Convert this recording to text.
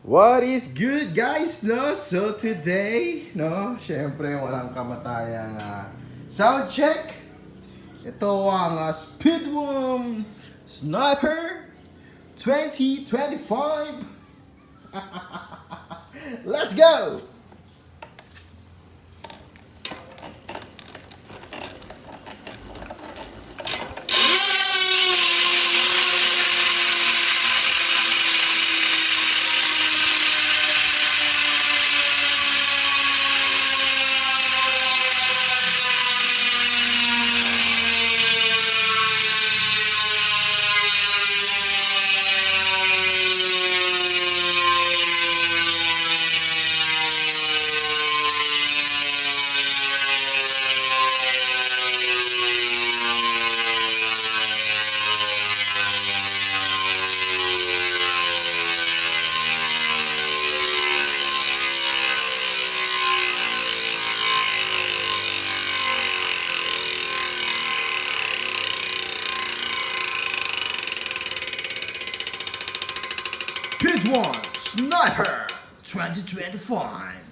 What is good guys, no? So today, no, syempre walang kamatayang sound check. Ito ang SPEEDONE Sniper 2025. Let's go! SPEEDONE Sniper 2025.